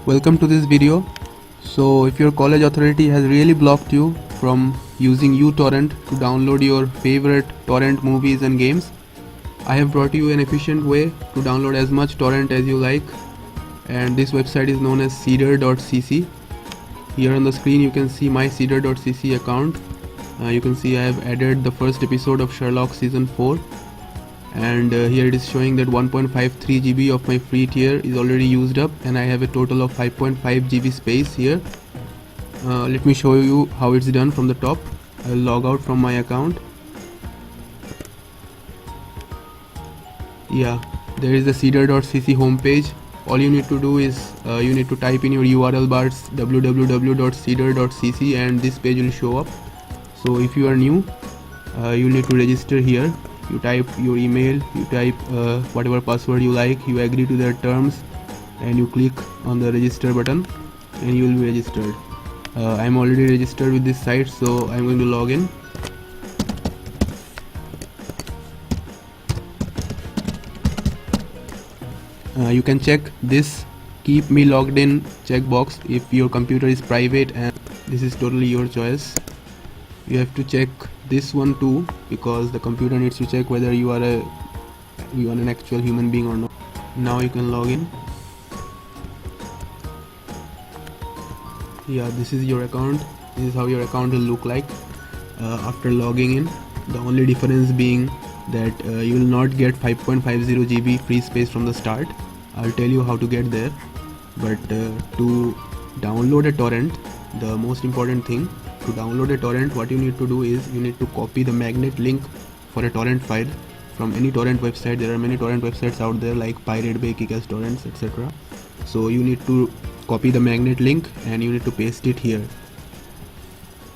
Welcome to this video. So if your college authority has really blocked you from using uTorrent to download your favorite torrent movies and games, I have brought you an efficient way to download as much torrent as you like, and this website is known as Seeder.cc. Here on the screen you can see my Seeder.cc account. You can see I have added the first episode of Sherlock season 4, and here it is showing that 1.53 GB of my free tier is already used up, and I have a total of 5.5 GB space here. Let me show you how it's done from the top. I will log out from my account. Yeah, there is the Seeder.cc homepage. All you need to do is you need to type in your URL bars www.seeder.cc and this page will show up. So if you are new, you need to register here. You type your email, you type whatever password you like, you agree to their terms, and you click on the register button and you will be registered. I'm already registered with this site, so I'm going to log in. You can check this keep me logged in checkbox if your computer is private, and this is totally your choice. You have to check this one too, because the computer needs to check whether you are an actual human being or not. Now you can log in. Yeah, this is your account. This is how your account will look like after logging in. The only difference being that you will not get 5.50 GB free space from the start. I'll tell you how to get there. But to download a torrent, the most important thing, to download a torrent, what you need to do is you need to copy the magnet link for a torrent file from any torrent website. There are many torrent websites out there like Pirate Bay, Kick-Ass Torrents, etc. So you need to copy the magnet link and you need to paste it here.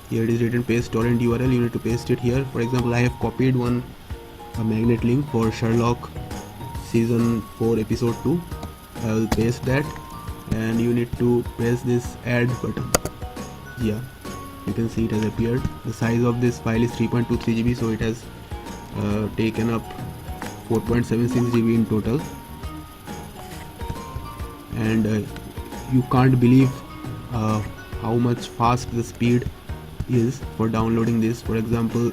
Here it is written paste torrent URL. You need to paste it here. For example, I have copied a magnet link for Sherlock season 4 episode 2. I will paste that, and you need to press this add button. Yeah, you can see it has appeared. The size of this file is 3.23 GB, so it has taken up 4.76 GB in total, and you can't believe how much fast the speed is for downloading this. For example,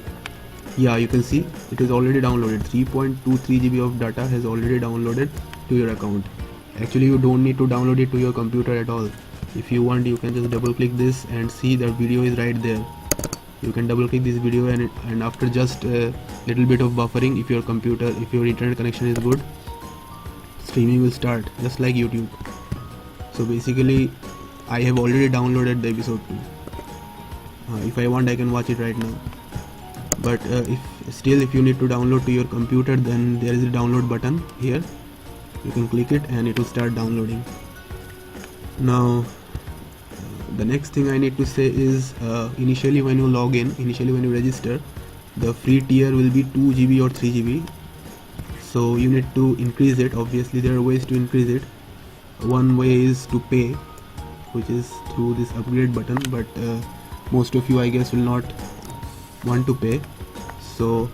yeah, you can see it is already downloaded. 3.23 GB of data has already downloaded to your account. Actually, you don't need to download it to your computer at all. If you want, you can just double click this and see the video is right there. You can double click this video, and after just a little bit of buffering, if your internet connection is good, streaming will start just like YouTube. So basically, I have already downloaded the episode 2. If I want, I can watch it right now. But if you need to download to your computer, then there is a download button here. You can click it and it will start downloading. Now the next thing I need to say is initially when you log in, when you register, the free tier will be 2 GB or 3 GB. So you need to increase it. Obviously there are ways to increase it. One way is to pay, which is through this upgrade button, but most of you, I guess, will not want to pay. So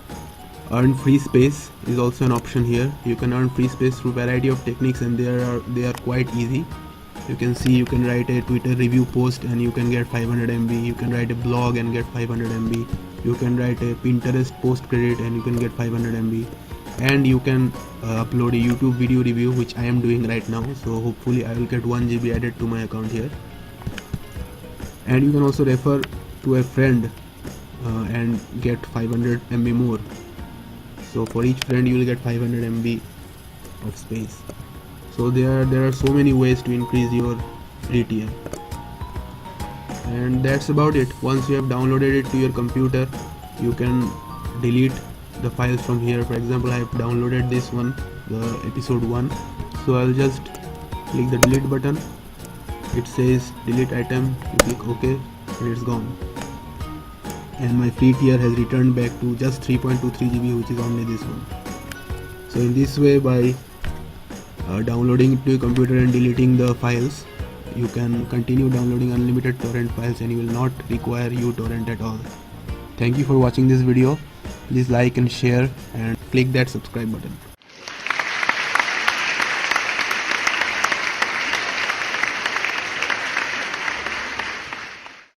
earn free space is also an option here. You can earn free space through variety of techniques, and they are quite easy. You can see you can write a Twitter review post and you can get 500 MB. You can write a blog and get 500 MB. You can write a Pinterest post credit and you can get 500 MB. And you can upload a YouTube video review, which I am doing right now. So hopefully I will get 1 GB added to my account here. And you can also refer to a friend and get 500 MB more. So for each friend you will get 500 MB of space. So there are so many ways to increase your free tier. And that's about it. Once you have downloaded it to your computer, you can delete the files from here. For example, I have downloaded this one, the episode 1. So I'll just click the delete button. It says delete item. You click OK and it's gone. And my free tier has returned back to just 3.23 GB, which is only this one. So in this way, by downloading it to your computer and deleting the files, you can continue downloading unlimited torrent files and you will not require uTorrent at all. Thank you for watching this video. Please like and share and click that subscribe button.